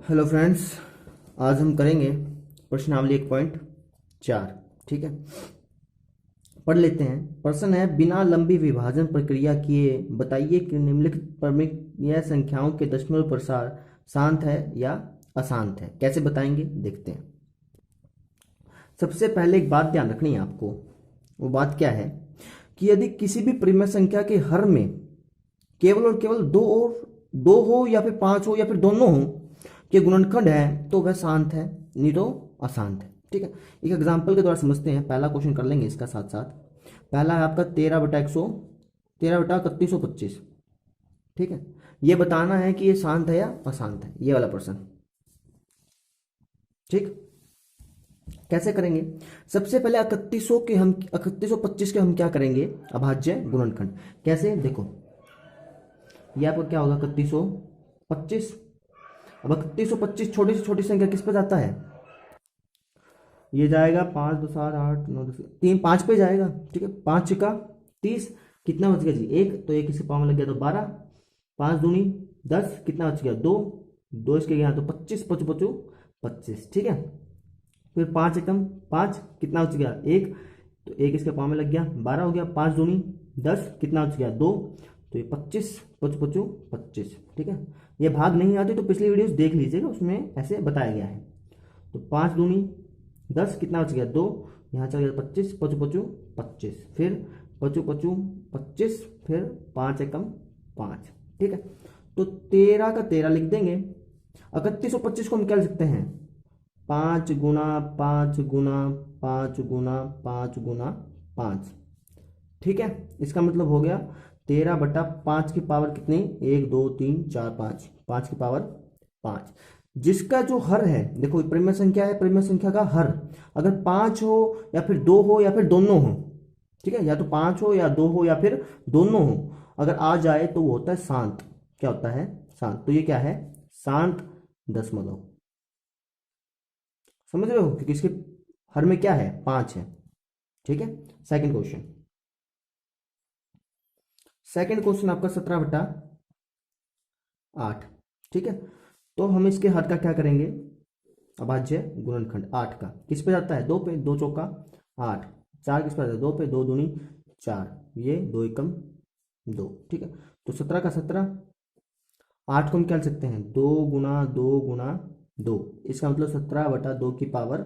Hello friends, आज हम करेंगे प्रश्नावली 1.4। ठीक है, पढ़ लेते हैं। प्रश्न है, बिना लंबी विभाजन प्रक्रिया किए बताइए कि निम्नलिखित परमितीय संख्याओं के दशमलव प्रसार शांत है या अशांत है। कैसे बताएंगे, देखते हैं। सबसे पहले एक बात ध्यान रखनी है आपको। वो बात क्या है कि यदि किसी भी परिमेय संख्या के हर में केवल और केवल दो हो या फिर पांच हो या फिर दोनों हो के गुणनखंड है तो वह शांत है, नहीं तो अशांत है। ठीक है, एक एग्जांपल के द्वारा समझते हैं। पहला क्वेश्चन कर लेंगे इसका साथ साथ। पहला है आपका 13/3125। ठीक है, ये बताना है कि ये शांत है या अशांत है, ये वाला प्रश्न। ठीक, कैसे करेंगे? सबसे पहले 3125 के हम क्या करेंगे, अभाज्य गुणनखंड। कैसे, देखो ये आपका क्या होगा, 3125। अब 3125 छोटी से छोटी संख्या किस पे जाता है, ये जाएगा 5 2 7 8 9 10 3 5 पे जाएगा। ठीक है, 5 का 30, कितना बच गया जी, एक, तो एक इसके पाँव में लग गया तो 12, 5 दूनी 10, कितना बच गया, दो, दो इसके गया तो 25, पचू पचू 25। ठीक है, फिर 5 एकम 5, कितना बच गया, एक, तो एक इसके पाँव में लग गया 12 हो गया, 5 दूनी 10, कितना बच गया, दो, तो ये 25 पचू पचू 25। ठीक है, ये भाग नहीं आते तो पिछली वीडियोस देख लीजिएगा, उसमें ऐसे बताया गया है। तो 5 दूनी 10, कितना बच गया, दो, यहाँ चल गया 25, पचू पचू 25, फिर पचू पचू 25, फिर 5 एकम 5। ठीक है, तो 13 का 13 लिख देंगे। 3125 को हम क्या लिख सकते हैं, 5 गुना 5 गुना 5 गुना 5 गुना 5। ठीक है, इसका मतलब हो गया 13/5 की पावर कितनी, 1 2 3 4 5, 5 की पावर 5। जिसका जो हर है, देखो परिमेय संख्या है, परिमेय संख्या का हर अगर 5 हो या फिर 2 हो या फिर दोनों हो, ठीक है, या तो 5 हो या 2 हो या फिर दोनों हो, अगर आ जाए तो वो होता है शांत। क्या होता है, शांत। तो ये क्या है, शांत दशमलव। समझ रहे हो, क्योंकि इसके हर में क्या है, 5 है। ठीक है, सेकंड क्वेश्चन। सेकंड क्वेश्चन आपका 17/8। ठीक है, तो हम इसके हर का क्या करेंगे, अभाज्य गुणनखंड 8 का किस पे जाता है, दो पे, दो चौका 8, 4 किस पे जाता है, दो पे, दो दूनी 4, ये दो एकम दो। ठीक है, तो 17 का 17, 8 को हम क्या लिख सकते हैं, 2 गुना 2 गुना 2, इसका मतलब 17/2 की पावर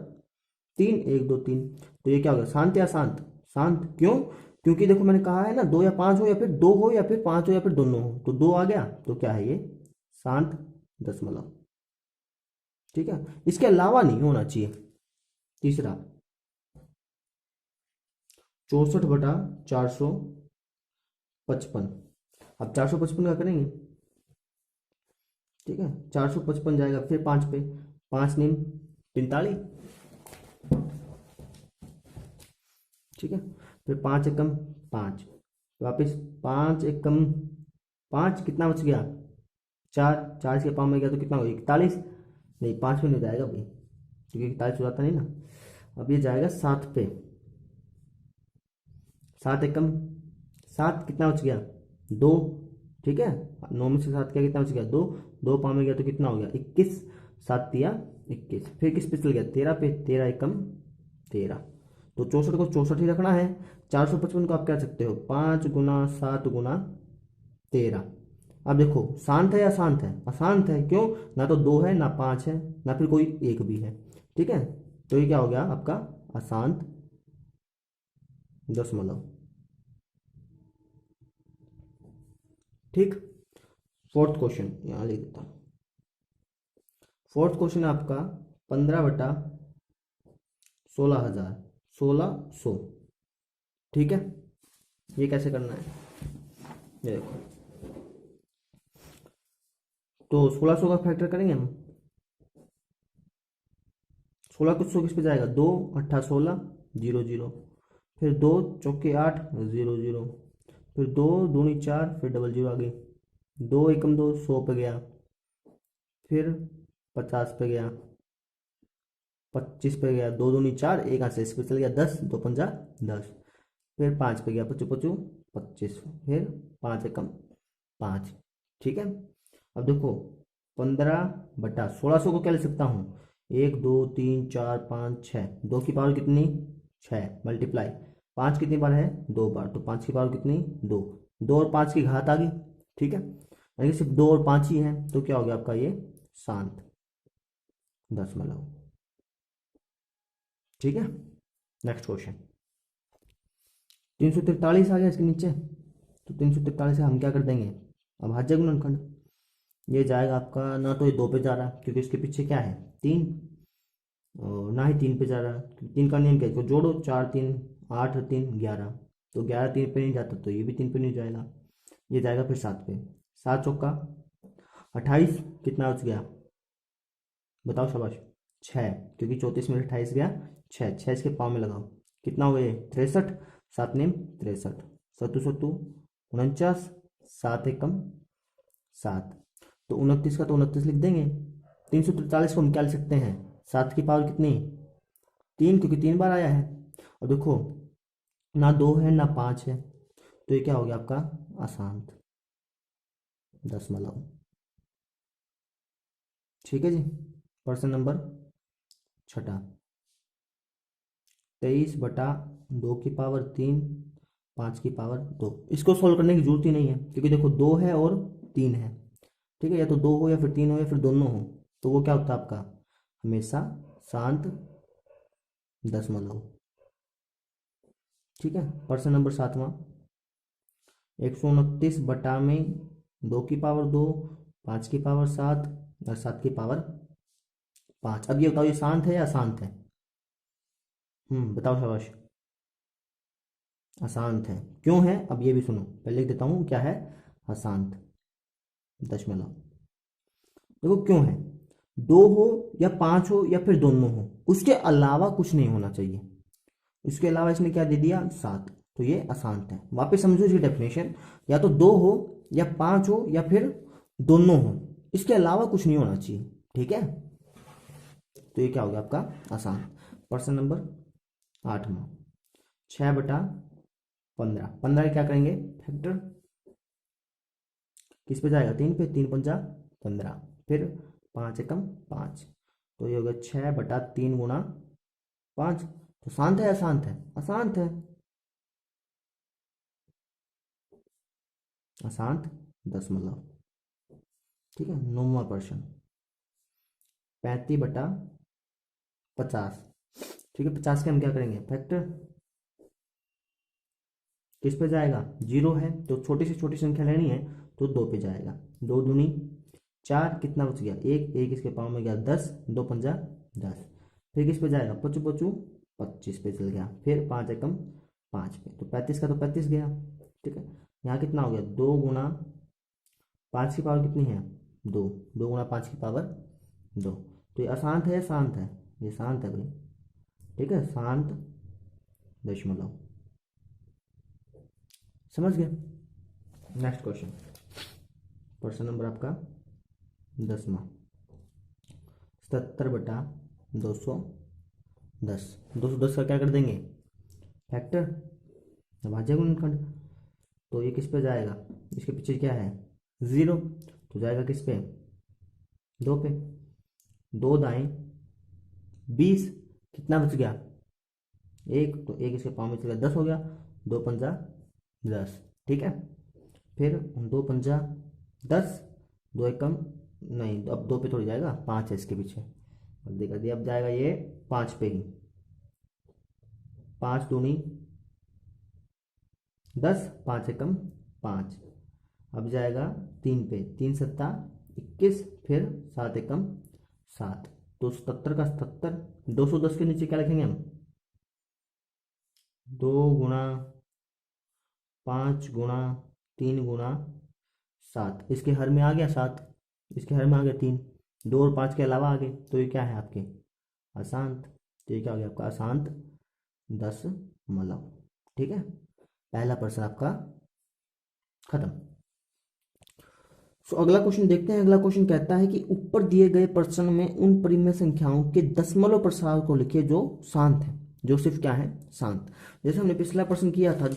3, 1 2 3। तो ये क्या होगा, शांत या शांत, शांत। क्यों, क्योंकि देखो मैंने कहा है ना, दो या पांच हो या फिर दो हो या फिर पांच हो या फिर दोनों हो, तो दो आ गया तो क्या है ये, शांत दशमलव। ठीक है, इसके अलावा नहीं होना चाहिए। तीसरा 64/455। अब 455 का करेंगे। ठीक है, 455 जाएगा फिर पाँच पे, पाँच नीम 45। ठीक है, फिर 5 एकम 5, वापिस 5 एकम 5, कितना बच गया, चार, चार के पाँव में गया तो कितना हो गया, 41। नहीं, 5 में नहीं जाएगा भाई, क्योंकि 41 हो जाता नहीं ना। अब ये जाएगा 7 पे, 7 एकम 7, कितना बच गया, दो। ठीक है, 9 में से 7 क्या, कितना बच गया, दो, दो पाँव में गया तो कितना हो गया, 21, 7 तिया 21, फिर किस पे चल गया, 13 पे, 13 एकम 13। तो 64 को 64 ही रखना है। 455 को आप कह सकते हो 5 गुना 7 गुना 13। अब देखो शांत है या अशांत है, अशांत है। क्यों, ना तो दो है ना पांच है ना फिर कोई एक भी है। ठीक है, तो ये क्या हो गया आपका, अशांत दशमलव। ठीक, फोर्थ क्वेश्चन यहां लिख देता हूं। फोर्थ क्वेश्चन है आपका 15/16,000, 1600। ठीक है, ये कैसे करना है, ये देखो। तो 1600 का फैक्टर करेंगे हम। 16 कुछ सौ किस पे जाएगा, दो अट्ठा 16, 0 0, फिर दो चौके 8, 0 0, फिर दो दूनी 4, फिर डबल 0 आ गई, दो एकम दो 100 पे गया, फिर 50 पे गया, 25 पे गया, दो दूनी 4, एक हाथ से इस पे चल गया 10, दो पंजा 10, फिर 5 पे गया, पचू पचू 25, फिर 5 एकम 5। ठीक है, अब देखो 15/1600 को क्या ले सकता हूँ, 1 2 3 4 5 6, 2 की पावर कितनी, 6 मल्टीप्लाई 5 कितनी बार है, 2 बार, तो 5 की पावर कितनी, 2, 2 और 5 की घात आ गई। ठीक है, यानी कि सिर्फ 2 और 5 ही है, तो क्या हो गया आपका ये शांत दशमलव। ठीक है, नेक्स्ट क्वेश्चन 343 आ गया इसके नीचे। तो 343 से हम क्या कर देंगे, अभाज्य गुणनखंड। ये जाएगा आपका, ना तो ये 2 पे जा रहा क्योंकि इसके पीछे क्या है 3, और ना ही 3 पे जा रहा, तो 3 का नियम क्या है, इसको जोड़ो, 4 3 8 और 3 11, तो 11 3 पे नहीं जाता, तो ये भी 3 पे नहीं जाएगा, ये जाएगा फिर 7 पे। 7 चौका 28, कितना बच गया बताओ शाबाश, 6, क्योंकि 34 में 28 गया 6, 6 इसके पाँव में लगाओ, कितना हुए 63, 7 नेम 63, सत्तू सत्तू 49, 7 एकम 7, तो 29 का तो 29 लिख देंगे। 343 को हम क्या लिख सकते हैं, 7 की पावर कितनी 3, क्योंकि 3 बार आया है, और देखो ना 2 है ना 5 है, तो ये क्या हो गया आपका अशांत दशमलव। ठीक है जी, प्रश्न नंबर 6, 23/2 की पावर 3, 5 की पावर 2। इसको सोल्व करने की जरूरत ही नहीं है, क्योंकि देखो 2 है और 3 है। ठीक है, या तो 2 हो या फिर 3 हो या फिर दोनों हो, तो वो क्या होता है आपका हमेशा शांत दशमलव। ठीक है, प्रश्न नंबर 7वां, 129 में 2 की पावर 2, 5 की पावर 7 और 7 की पावर 5। अब ये बताओ, ये शांत है या अशांत है, बताओ शाबाश, अशांत है। क्यों है, अब ये भी सुनो, पहले लिख देता हूँ क्या है अशांत दशमलव। देखो क्यों है, 2 हो या 5 हो या फिर दोनों हो, उसके अलावा कुछ नहीं होना चाहिए, इसके अलावा इसने क्या दे दिया 7, तो ये अशांत है। वापस समझो इसकी डेफिनेशन, या तो 2 हो या 5 हो या फिर दोनों हो, इसके अलावा कुछ नहीं होना चाहिए। ठीक है, तो ये क्या हो गया आपका अशांत। प्रश्न नंबर 8वां, 6/15, 15 क्या करेंगे फैक्टर, किस पे जाएगा 3 पे, 3 पंजा 15, फिर 5 एकम 5, तो ये हो गया 6/3 गुणा 5। तो शांत है अशांत है, अशांत है, अशांत दशमलव। ठीक है, 9वां प्रश्न, 35/50। ठीक है, 50 के हम क्या करेंगे फैक्टर, किस पे जाएगा, 0 है तो छोटी से छोटी संख्या लेनी है, तो 2 पे जाएगा, 2 दूनी 4, कितना बच गया 1, 1 इसके पाँव में गया 10, 2 पंजा 10, फिर किस पे जाएगा पचू पचू 25 पे चल गया, फिर 5 एकम 5 पे, तो 35 का तो 35 गया। ठीक है, यहाँ कितना हो गया 2 गुणा 5 की पावर कितनी है 2, 2 गुणा 5 की पावर 2, तो ये अशांत है या शांत है, ये शांत है भाई। ठीक है, शांत दशमलव, समझ गए। नेक्स्ट क्वेश्चन, प्रश्न नंबर आपका 10वां, 77/210, 210 का क्या कर देंगे फैक्टर, अभाज्य गुणनखंड, तो ये किस पे जाएगा, इसके पीछे क्या है 0, तो जाएगा किस पे 2 पे, 2 दाएं 20, कितना बच गया 1, तो 1 इसके पाँव में चला 10 हो गया, 2 पंजा 10। ठीक है, फिर 2 पंजा 10, 2 एकम नहीं, अब 2 पे थोड़ी जाएगा 5 है इसके पीछे, अब देखा दिया, अब जाएगा ये 5 पे ही, 5 दूनी 10, 5 एकम 5, अब जाएगा 3 पे, 3 सत्ता 21, फिर 7 एकम 7, तो 77 का 77, 210 के नीचे क्या लिखेंगे हम 2 गुणा 5 गुणा 3 गुणा 7, इसके हर में आ गया 7, इसके हर में आ गया 3, 2 और 5 के अलावा आ गए, तो ये क्या है आपके अशांत, तो ये क्या हो गया आपका अशांत दशमलव। ठीक है, पहला प्रश्न आपका खत्म। तो अगला क्वेश्चन देखते हैं। अगला क्वेश्चन कहता है कि ऊपर दिए गए प्रश्न में उन परिमेय संख्याओं के दशमलव प्रसार को लिखिए जो शांत है, जो सिर्फ क्या है शांत। जैसे हमने पिछला प्रश्न किया था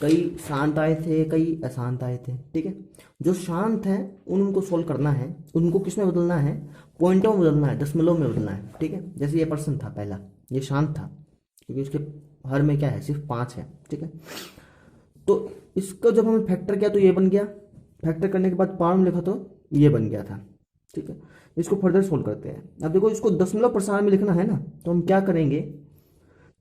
कई शांत आए थे, कई अशांत आए थे। ठीक है, जो शांत हैं उनको सोल्व करना है, उनको किस में बदलना है, पॉइंटों में बदलना है, दशमलव में बदलना है। ठीक है, जैसे ये पर्सन था पहला, ये शांत था क्योंकि उसके हर में क्या है, सिर्फ 5 है। ठीक है, तो इसका जब हमने फैक्टर किया तो ये बन गया, फैक्टर करने के बाद पावर में लिखा तो ये बन गया था। ठीक है, इसको फर्दर सोल्व करते हैं। अब देखो इसको दशमलव प्रसारण में लिखना है ना, तो हम क्या करेंगे,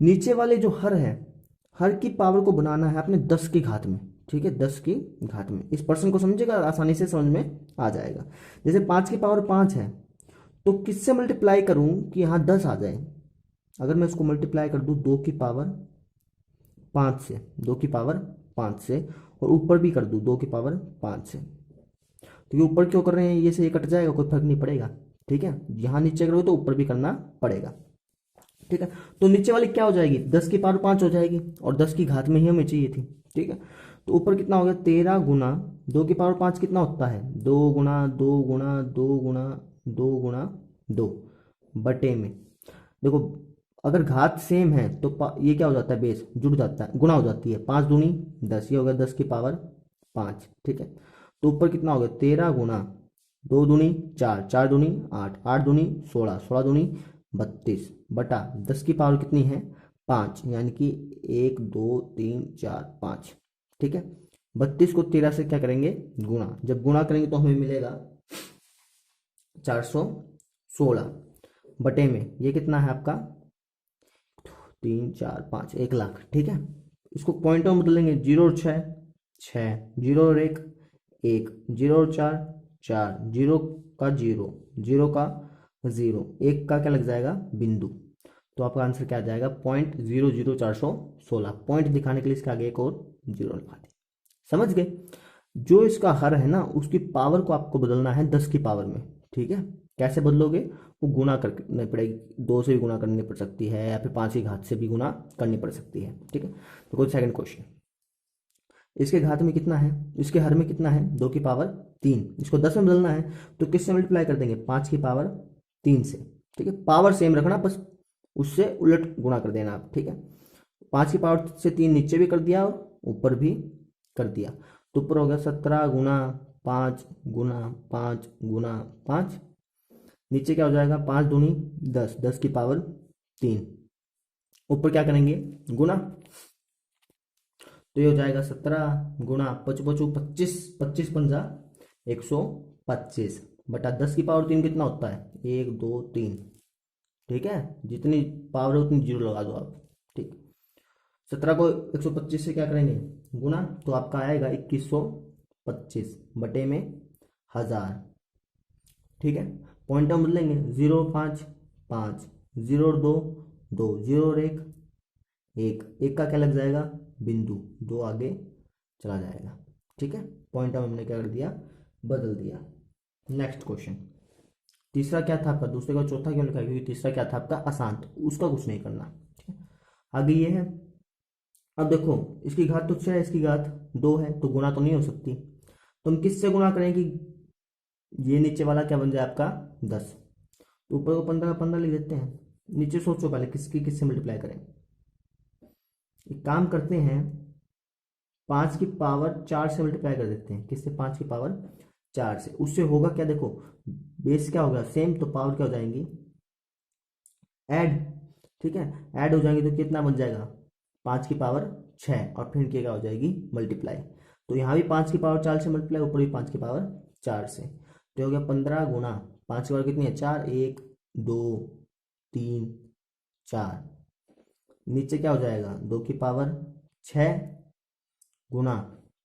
नीचे वाले जो हर है, हर की पावर को बनाना है अपने 10 की घात में। ठीक है, 10 की घात में। इस पर्सन को समझेगा, आसानी से समझ में आ जाएगा। जैसे 5 की पावर 5 है, तो किससे मल्टीप्लाई करूं कि यहाँ 10 आ जाए। अगर मैं इसको मल्टीप्लाई कर दूं 2 की पावर 5 से, 2 की पावर 5 से, और ऊपर भी कर दूं 2 की पावर 5 से, तो ये ऊपर क्यों कर रहे हैं, ये से ये कट जाएगा, कोई फर्क नहीं पड़ेगा। ठीक है, यहाँ नीचे करोगे तो ऊपर भी करना पड़ेगा। ठीक है, तो नीचे वाली क्या हो जाएगी, 10 की पावर 5 हो जाएगी, और 10 की घात में ही हमें चाहिए थी। ठीक है, तो ऊपर कितना हो गया, 13 गुना 2 की पावर 5 कितना होता है, 2 गुना 2 गुना 2 गुना 2 गुना 2 बटे में। देखो अगर घात सेम है तो ये क्या हो जाता है, बेस जुड़ जाता है, गुणा हो जाती है, 5 दूनी 10, ये हो गया 10 की पावर 5। ठीक है, तो ऊपर कितना हो गया, 13 गुना 2 दूनी 4, 4 दूनी 8, 8 दूनी 16, 16 दूनी 32 बटा 10 की पावर कितनी है, 5, यानी कि 1 2 3 4 5। ठीक है, 32 को 13 से क्या करेंगे, गुणा, जब गुणा करेंगे तो हमें मिलेगा 416 बटे में ये कितना है आपका, 3 4 5, 1 लाख। ठीक है, इसको पॉइंटों में बदलेंगे, 0 और 6 6, 0 और 1 1, 0 और 4 4, 0 का 0, 0 का 0, 1 का क्या लग जाएगा, बिंदु। तो आपका आंसर क्या आ जाएगा, 0.00416। पॉइंट दिखाने के लिए इसके आगे एक और 0 लगा दें। समझ गए, जो इसका हर है ना उसकी पावर को आपको बदलना है 10 की पावर में। ठीक है, कैसे बदलोगे, वो गुना करनी पड़ेगी, 2 से भी गुना करनी पड़ सकती है, या फिर 5 की घात से भी गुना करनी पड़ सकती है। ठीक है, तो कोई सेकंड क्वेश्चन, इसके घात में कितना है, इसके हर में कितना है, 2 की पावर 3, इसको 10 में बदलना है तो किससे मल्टीप्लाई कर देंगे, 5 की पावर 3 से। ठीक है, पावर सेम रखना, बस उससे उलट गुणा कर देना आप। ठीक है, 5 की पावर से 3 नीचे भी कर दिया और ऊपर भी कर दिया, तो ऊपर हो गया 17 गुना 5 गुना 5 गुना 5, नीचे क्या हो जाएगा, 5 दूनी 10, 10 की पावर 3, ऊपर क्या करेंगे, गुना, तो ये हो जाएगा 17 गुना 5 5 25, 25 पंजा 125 बटा 10 की पावर 3 कितना होता है, 1 2 3। ठीक है, जितनी पावर है उतनी जीरो लगा दो आप। ठीक, 17 को 125 से क्या करेंगे, गुना, तो आपका आएगा 2125 बटे में 1000। ठीक है, पॉइंट हम बदलेंगे, 0 5 5, 0 और 2 2, 0 और 1 1, 1 का क्या लग जाएगा, बिंदु, 2 आगे चला जाएगा। ठीक है, पॉइंट हमने क्या कर दिया, बदल दिया। नेक्स्ट क्वेश्चन, तीसरा क्या था आपका, दूसरे का चौथा क्यों लिखा है, क्योंकि तीसरा क्या था आपका, अशांत, उसका कुछ नहीं करना। ठीक है, आगे ये है, अब देखो इसकी घात तो 6 है, इसकी घात 2 है, तो गुणा तो नहीं हो सकती, तो हम किससे गुणा करें कि ये नीचे वाला क्या बन जाए आपका 10, तो ऊपर को 15 का 15 लिख देते हैं, नीचे सोचो पहले किसकी किससे मल्टीप्लाई करें। एक काम करते हैं, 5 की पावर 4 से मल्टीप्लाई कर देते हैं, किससे, 5 की पावर 4 से, उससे होगा क्या, देखो बेस क्या होगा सेम, तो पावर क्या हो जाएंगी, ऐड। ठीक है, ऐड हो जाएंगे तो कितना बन जाएगा, 5 की पावर 6, और फिर इनकी क्या हो जाएगी, मल्टीप्लाई। तो यहाँ भी 5 की पावर 4 से मल्टीप्लाई, ऊपर भी 5 की पावर 4 से, तो हो गया 15 गुना 5 की पावर कितनी है, 4, 1 2 3 4, नीचे क्या हो जाएगा, 2 की पावर 6 गुना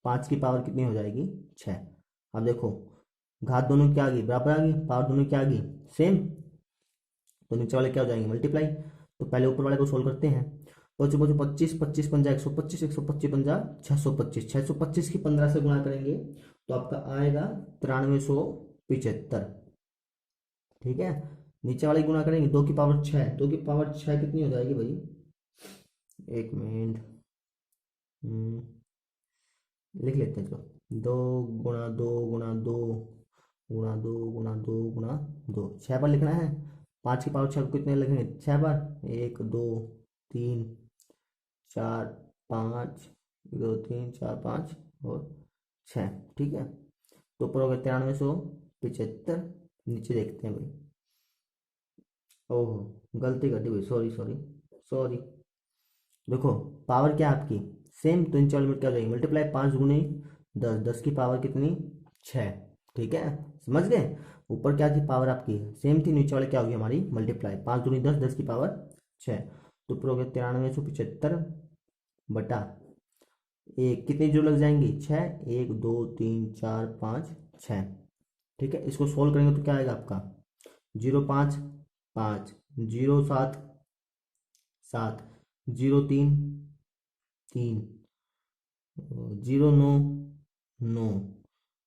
5 की पावर कितनी हो जाएगी, 6। अब देखो घात दोनों की आ गई, बराबर आ गई, पावर दोनों की आ गई सेम, तो नीचे वाले क्या हो जाएंगे, मल्टीप्लाई। तो पहले ऊपर वाले को सोल्व करते हैं, 5 5 25, 25 पंजा 125, 125 पंजा 625, 625 की 15 से गुणा करेंगे तो आपका आएगा 9375। ठीक है, नीचे वाले गुणा करेंगे, 2 की पावर 6, 2 की पावर 6 कितनी हो जाएगी भाई, एक मिनट, लिख लेते हैं, चलो 2 गुणा 2 गुणा 2 गुणा 2 गुणा 2 गुणा 2, 6 बार लिखना है। 5 की पावर 6 को कितने लिखेंगे, 6 बार, 1 2 3 4 5 दो तीन चार पाँच और छः, ठीक है। तो ऊपर हो गया 9375, नीचे देखते हैं भाई। ओहो गलती कर दी भाई, सॉरी सॉरी सॉरी। देखो पावर क्या है आपकी सेम, तो नीचे वाली में क्या हो जाएगी मल्टीप्लाई, 5 गुने 10, 10 की पावर कितनी 6, ठीक है समझ गए। ऊपर क्या थी पावर आपकी सेम थी, नीचे वाले क्या होगी हमारी मल्टीप्लाई, 5 दूनी 10, 10 की पावर 6। तो ऊपर हो गया 9375 बटा एक, कितनी जो लग जाएंगी 6, 1 2 3 4 5 6, ठीक है। इसको सोल्व करेंगे तो क्या आएगा आपका 0 5 5, 0 7 7, 0 3 3, 0 9 9,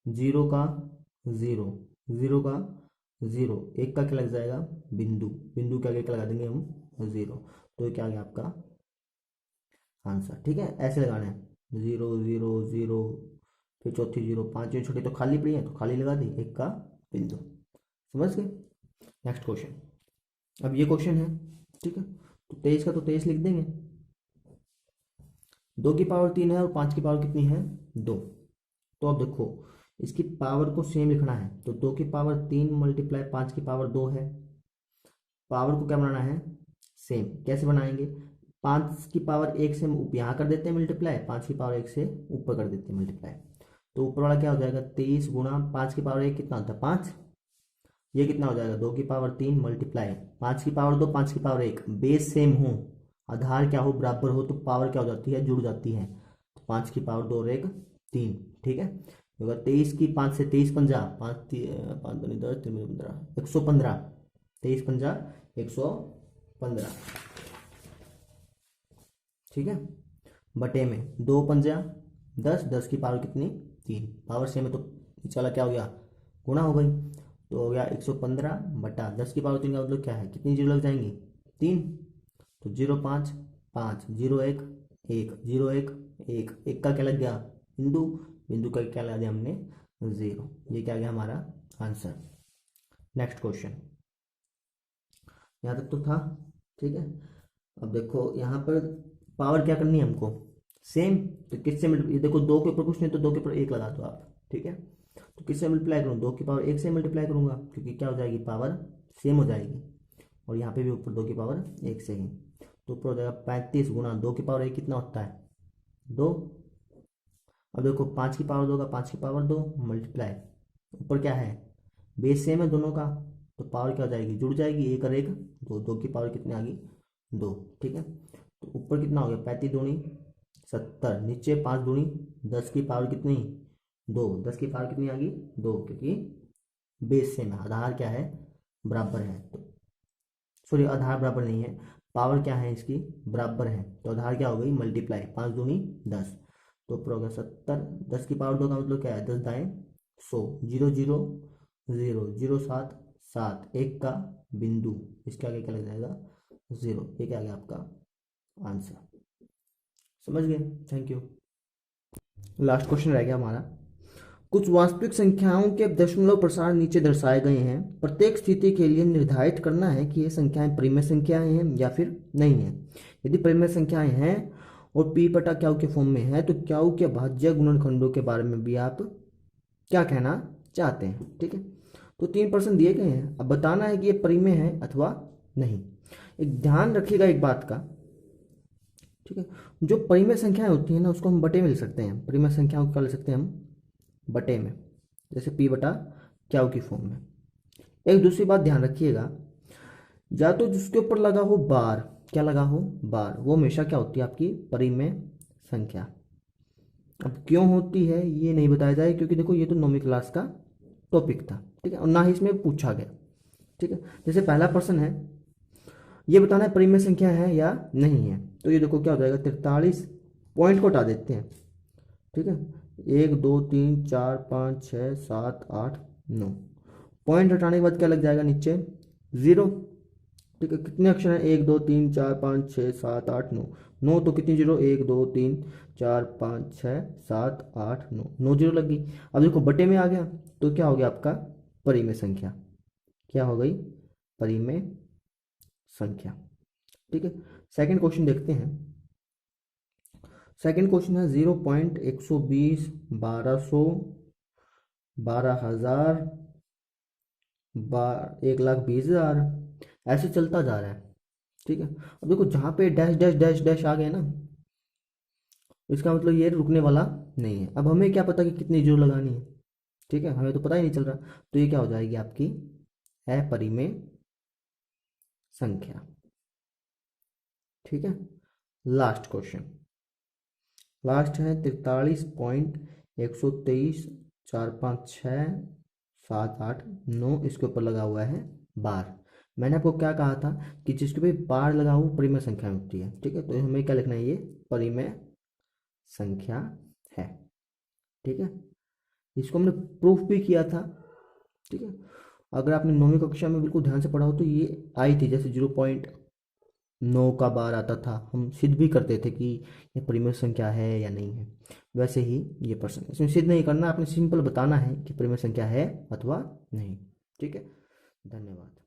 0 का 0, 0 का 0, एक का क्या लग जाएगा बिंदु, बिंदु के आगे क्या लगा देंगे हम 0। तो ये क्या आ गया आपका आंसर, ठीक है। ऐसे लगाना है 0 0 0, फिर चौथी 0, पांचवी छोटी तो खाली पड़ी है तो खाली लगा दी, एक का बिंदु, समझ गए। नेक्स्ट क्वेश्चन, अब ये क्वेश्चन है, ठीक है। तो 23 का तो 23 लिख देंगे, 2 की पावर 3 है और 5 की पावर कितनी है 2। तो अब देखो इसकी पावर को सेम लिखना है, तो 2 की पावर 3 मल्टीप्लाई 5 की पावर 2 है। पावर को क्या बनाना है सेम, कैसे बनाएंगे 5 की पावर 1 से हम यहाँ कर देते हैं मल्टीप्लाई, 5 की पावर 1 से ऊपर कर देते हैं मल्टीप्लाई। तो ऊपर वाला क्या हो जाएगा 23 गुना 5 की पावर 1 कितना होता है 5, ये कितना हो जाएगा 2 की पावर 3 मल्टीप्लाई 5 की पावर 2, 5 की पावर 1, बेस सेम हो आधार क्या हो बराबर हो तो पावर क्या हो जाती है जुड़ जाती है। तो 5 की पावर 2 और 1 3, ठीक है। होगा 23 की 5 से 23 पंजा, 5 5 10 3 15 115, 23 पंजा 115, ठीक है। बटे में 2 पंजा 10, 10 की पावर कितनी 3, पावर सेम है तो नीचे वाला क्या हो गया गुणा हो गई। तो हो गया 115 बटा 10 की पावर 3 का मतलब क्या है कितनी जीरो लग जाएंगी 3। तो 0 5 5, 0 1 1, 0 1 1, एक का क्या लग गया बिंदु, बिंदु का क्या लगा दिया हमने 0, ये क्या गया हमारा आंसर। नेक्स्ट क्वेश्चन, यहाँ तक तो था, ठीक है। अब देखो यहाँ पर पावर क्या करनी है हमको सेम, तो किससे ये देखो 2 के ऊपर कुछ नहीं तो 2 के ऊपर 1 लगा दो आप, ठीक है। तो किससे मल्टीप्लाई करूँ 2 की पावर 1 से मल्टीप्लाई करूँगा, क्योंकि क्या हो जाएगी पावर सेम हो जाएगी, और यहाँ पे भी ऊपर 2 की पावर 1 से ही। तो ऊपर हो जाएगा 35 गुना 2 की पावर 1 कितना होता है 2। अब देखो 5 की पावर 2 का 5 की पावर 2 मल्टीप्लाई, ऊपर क्या है बेस सेम है दोनों का, तो पावर क्या हो जाएगी जुड़ जाएगी, 1 और 1 2, 2 की पावर कितनी आ गई 2, ठीक है। तो ऊपर कितना हो गया 35 दूनी 70, नीचे 5 दूनी 10 की पावर कितनी 2, 10 की पावर कितनी आ गई 2, क्योंकि बेस सेम है आधार क्या है बराबर है। तो सॉरी आधार बराबर नहीं है, पावर क्या है इसकी बराबर है, तो आधार क्या हो गई मल्टीप्लाई 5 दूनी 10। तो ऊपर हो गया 70, 10 की पावर 2 का मतलब क्या है 10 दाएँ 100, 0 0 0, 0 7 7, एक का बिंदु, इसके आगे क्या लग जाएगा 0, ये क्या आ गया आपका आंसर, समझ गए। Thank you. लास्ट क्वेश्चन रह गया हमारा, कुछ वास्तविक संख्याओं के दशमलव प्रसार नीचे दर्शाए गए हैं, प्रत्येक स्थिति के लिए निर्धारित करना है कि ये संख्याएं परिमेय संख्याएं हैं या फिर नहीं है। यदि परिमेय संख्याएं हैं और p बटा क्यू के फॉर्म में है तो क्यू के भाज्य गुणनखंडों के बारे में भी आप क्या कहना चाहते हैं, ठीक है। तो 3% दिए गए हैं, अब बताना है कि ये परिमेय है अथवा नहीं। एक ध्यान रखिएगा एक बात का, ठीक है, जो परिमेय संख्याएं होती हैं ना उसको हम बटे में लिख सकते हैं, परिमेय संख्याओं को क्या लिख सकते हैं हम बटे में, जैसे p बटा क्यू की फॉर्म में। एक दूसरी बात ध्यान रखिएगा, या तो जिसके ऊपर लगा हो बार, क्या लगा हो बार, वो हमेशा क्या होती है आपकी परिमेय संख्या। अब क्यों होती है ये नहीं बताया जाए, क्योंकि देखो ये तो 9वीं क्लास का टॉपिक था, ठीक है, और ना ही इसमें पूछा गया, ठीक है। जैसे पहला प्रश्न है ये बताना है परिमेय संख्या है या नहीं है, तो ये देखो क्या हो जाएगा 43, पॉइंट को हटा देते हैं, ठीक है। 1 2 3 4 5 6 7 8 9, पॉइंट हटाने के बाद क्या लग जाएगा नीचे 0, ठीक है। कितने अक्षर हैं 1 2 3 4 5 6 7 8 9, 9 तो कितनी जीरो 1 2 3 4 5 6 7 8 9, 9 जीरो लग गई। अब देखो बटे में आ गया तो क्या हो गया आपका परिमेय संख्या, क्या हो गई परिमेय संख्या, ठीक है। सेकंड क्वेश्चन देखते हैं, सेकंड क्वेश्चन है 0.120, 1200, 12,000, 1,20,000, ऐसे चलता जा रहा है। ठीक है, अब देखो जहाँ पे डैश डैश डैश डैश आ गए ना, इसका मतलब ये रुकने वाला नहीं है। अब हमें क्या पता कि कितनी जीरो लगानी है, ठीक है, हमें तो पता ही नहीं चल रहा। तो ये क्या हो जाएगी आपकी अपरिमेय संख्या। ठीक है, लास्ट क्वेश्चन, लास्ट है 43.123, 4, 5, 6, 7, 8, 9, इसके ऊपर लगा हुआ है बार। मैंने आपको क्या कहा था कि जिसके भी बार लगा हो परिमेय संख्या में होती है। ठीक है, तो हमें क्या लिखना है, ये परिमेय संख्या है। ठीक है, इसको हमने प्रूफ भी किया था। ठीक है, अगर आपने 9वीं कक्षा में बिल्कुल ध्यान से पढ़ा हो तो ये आई थी, जैसे 0.9 का बार आता था, हम सिद्ध भी करते थे कि ये परिमेय संख्या है या नहीं है। वैसे ही ये प्रश्न, इसमें सिद्ध नहीं करना, आपने सिंपल बताना है कि परिमेय संख्या है अथवा नहीं। ठीक है, धन्यवाद।